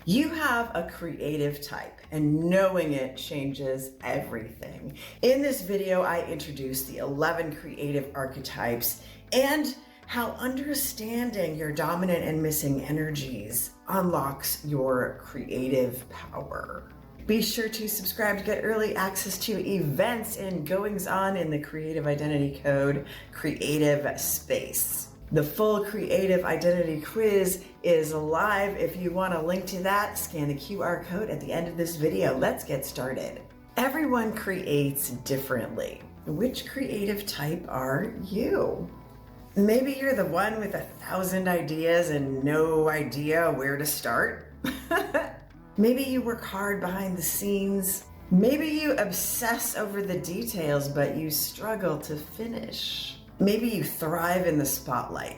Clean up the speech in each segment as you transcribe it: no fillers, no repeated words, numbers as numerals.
You have a creative type, and knowing it changes everything. In this video, I introduce the 11 creative archetypes and how understanding your dominant and missing energies unlocks your creative power. Be sure to subscribe to get early access to events and goings on in the Creative Identity Code Creative Space. The full Creative Identity Quiz is live. If you want a link to that, scan the QR code at the end of this video. Let's get started. Everyone creates differently. Which creative type are you? Maybe you're the one with 1,000 ideas and no idea where to start. Maybe you work hard behind the scenes. Maybe you obsess over the details, but you struggle to finish. Maybe you thrive in the spotlight.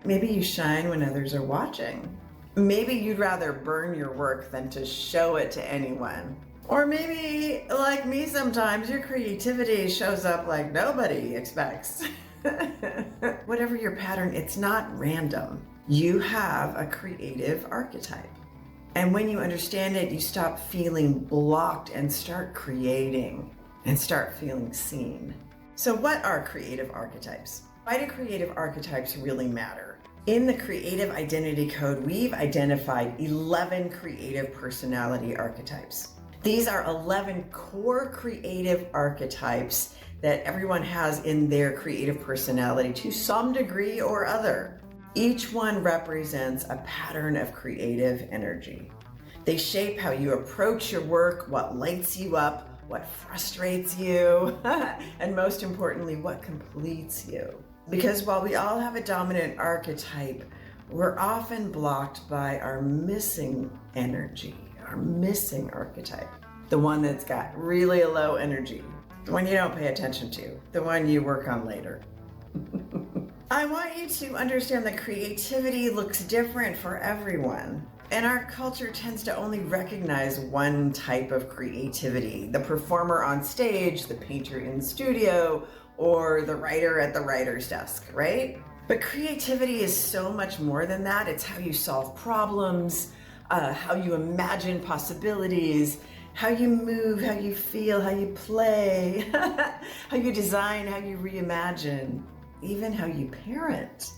Maybe you shine when others are watching. Maybe you'd rather burn your work than to show it to anyone. Or maybe, like me sometimes, your creativity shows up like nobody expects. Whatever your pattern, it's not random. You have a creative archetype. And when you understand it, you stop feeling blocked and start creating and start feeling seen. So what are creative archetypes? Why do creative archetypes really matter? In the Creative Identity Code, we've identified 11 creative personality archetypes. These are 11 core creative archetypes that everyone has in their creative personality to some degree or other. Each one represents a pattern of creative energy. They shape how you approach your work, what lights you up, what frustrates you, and most importantly, what completes you. Because while we all have a dominant archetype, we're often blocked by our missing energy, our missing archetype. The one that's got really low energy, the one you don't pay attention to, the one you work on later. I want you to understand that creativity looks different for everyone. And our culture tends to only recognize one type of creativity, the performer on stage, the painter in the studio, or the writer at the writer's desk, right? But creativity is so much more than that. It's how you solve problems, how you imagine possibilities, how you move, how you feel, how you play, how you design, how you reimagine, even how you parent.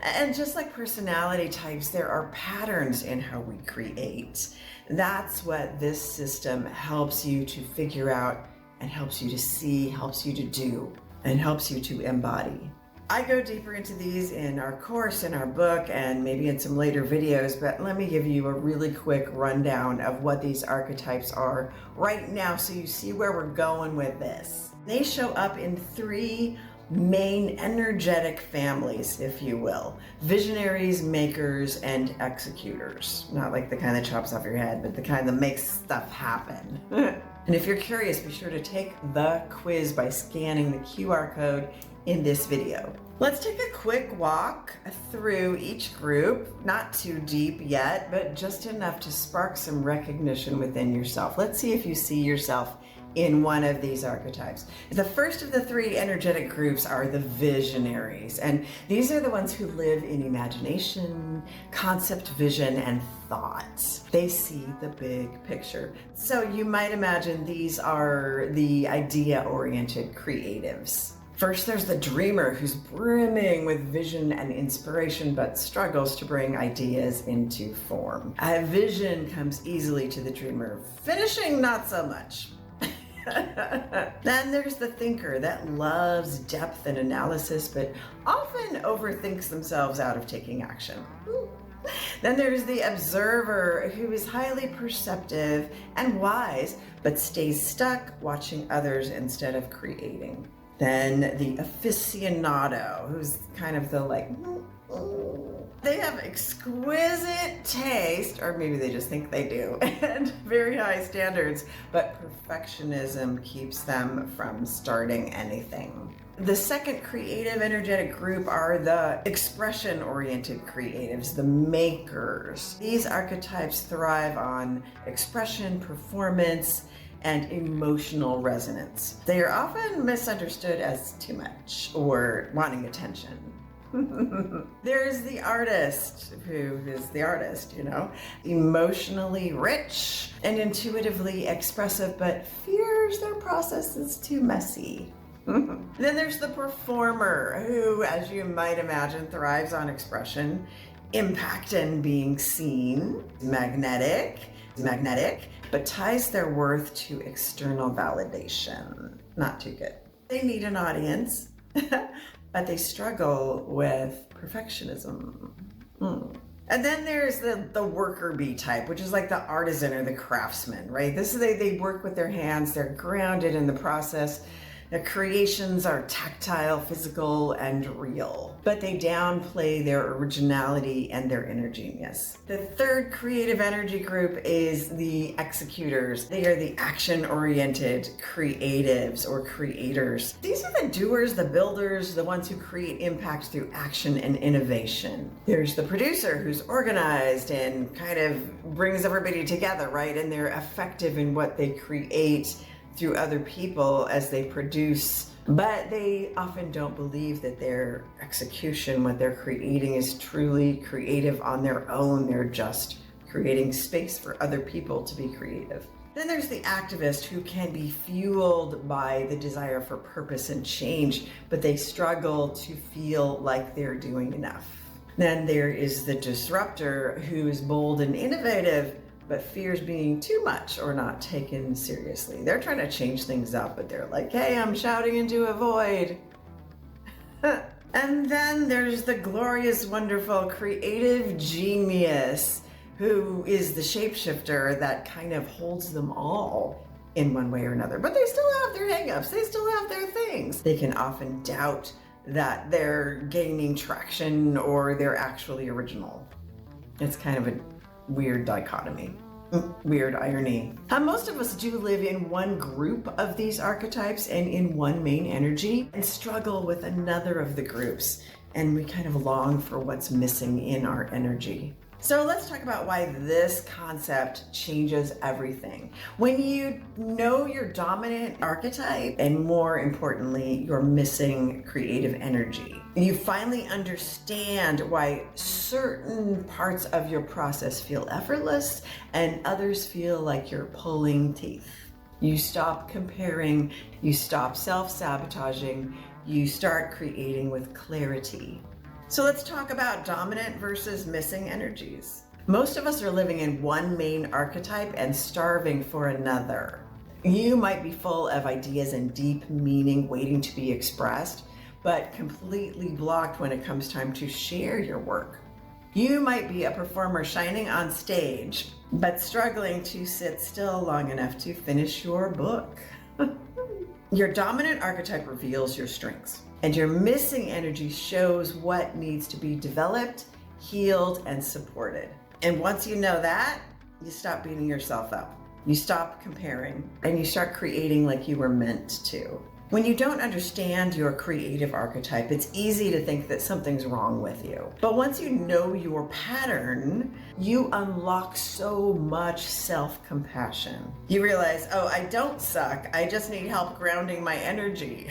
And just like personality types, there are patterns in how we create. That's what this system helps you to figure out and helps you to see, helps you to do, and helps you to embody. I go deeper into these in our course, in our book, and maybe in some later videos, but let me give you a really quick rundown of what these archetypes are right now so you see where we're going with this. They show up in 3 main energetic families, if you will. Visionaries, makers, and executors. Not like the kind that chops off your head, but the kind that makes stuff happen. And if you're curious, be sure to take the quiz by scanning the QR code in this video. Let's take a quick walk through each group, not too deep yet, but just enough to spark some recognition within yourself. Let's see if you see yourself in one of these archetypes. The first of the 3 energetic groups are the Visionaries, and these are the ones who live in imagination, concept, vision, and thought. They see the big picture. So you might imagine these are the idea-oriented creatives. First, there's the dreamer who's brimming with vision and inspiration, but struggles to bring ideas into form. A vision comes easily to the dreamer, finishing not so much. Then there's the thinker that loves depth and analysis, but often overthinks themselves out of taking action. Then there's the observer who is highly perceptive and wise, but stays stuck watching others instead of creating. Then the aficionado, who's kind of the they have exquisite taste, or maybe they just think they do, and very high standards, but perfectionism keeps them from starting anything. The second creative energetic group are the expression-oriented creatives, the makers. These archetypes thrive on expression, performance, and emotional resonance. They are often misunderstood as too much or wanting attention. There's the artist, who is the artist, emotionally rich and intuitively expressive, but fears their process is too messy. Then there's the performer, who, as you might imagine, thrives on expression, impact, and being seen. Magnetic, but ties their worth to external validation. Not too good. They need an audience, but they struggle with perfectionism. And then there's the worker bee type, which is like the artisan or the craftsman, right? This is they work with their hands, they're grounded in the process. Their creations are tactile, physical, and real, but they downplay their originality and their inner genius. The third creative energy group is the executors. They are the action-oriented creatives or creators. These are the doers, the builders, the ones who create impact through action and innovation. There's the producer, who's organized and kind of brings everybody together, right? And they're effective in what they create through other people as they produce, but they often don't believe that their execution, what they're creating, is truly creative on their own. They're just creating space for other people to be creative. Then there's the activist, who can be fueled by the desire for purpose and change, but they struggle to feel like they're doing enough. Then there is the disruptor, who is bold and innovative, but fears being too much or not taken seriously. They're trying to change things up, but they're like, hey, I'm shouting into a void. And then there's the glorious, wonderful, creative genius, who is the shapeshifter that kind of holds them all in one way or another. But they still have their hangups. They still have their things. They can often doubt that they're gaining traction or they're actually original. It's kind of a weird dichotomy, weird irony. Most of us do live in one group of these archetypes and in one main energy, and struggle with another of the groups, and we kind of long for what's missing in our energy. So let's talk about why this concept changes everything. When you know your dominant archetype, and more importantly, your missing creative energy, you finally understand why certain parts of your process feel effortless and others feel like you're pulling teeth. You stop comparing, you stop self-sabotaging, you start creating with clarity. So let's talk about dominant versus missing energies. Most of us are living in one main archetype and starving for another. You might be full of ideas and deep meaning waiting to be expressed, but completely blocked when it comes time to share your work. You might be a performer shining on stage, but struggling to sit still long enough to finish your book. Your dominant archetype reveals your strengths, and your missing energy shows what needs to be developed, healed, and supported. And once you know that, you stop beating yourself up. You stop comparing, and you start creating like you were meant to. When you don't understand your creative archetype, it's easy to think that something's wrong with you. But once you know your pattern, you unlock so much self-compassion. You realize, oh, I don't suck. I just need help grounding my energy.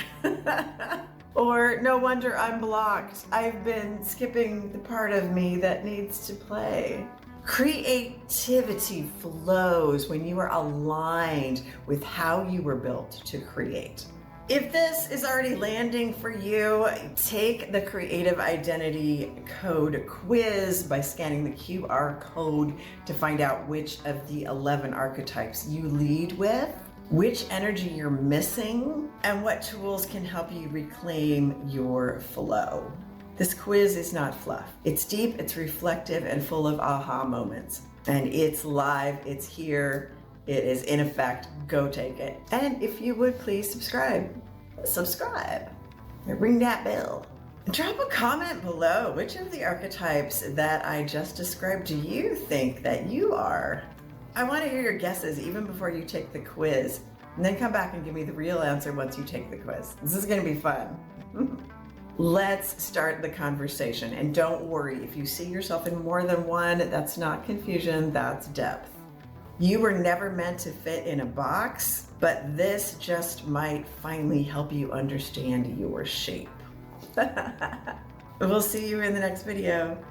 Or no wonder I'm blocked. I've been skipping the part of me that needs to play. Creativity flows when you are aligned with how you were built to create. If this is already landing for you, take the Creative Identity Code quiz by scanning the QR code to find out which of the 11 archetypes you lead with, which energy you're missing, and what tools can help you reclaim your flow. This quiz is not fluff. It's deep, it's reflective, and full of aha moments. And it's live, it's here, it is in effect. Go take it. And if you would please subscribe. Ring that bell. Drop a comment below. Which of the archetypes that I just described do you think that you are? I want to hear your guesses even before you take the quiz, and then come back and give me the real answer once you take the quiz. This is going to be fun. Let's start the conversation. And don't worry, if you see yourself in more than one, that's not confusion, that's depth. You were never meant to fit in a box, but this just might finally help you understand your shape. We'll see you in the next video.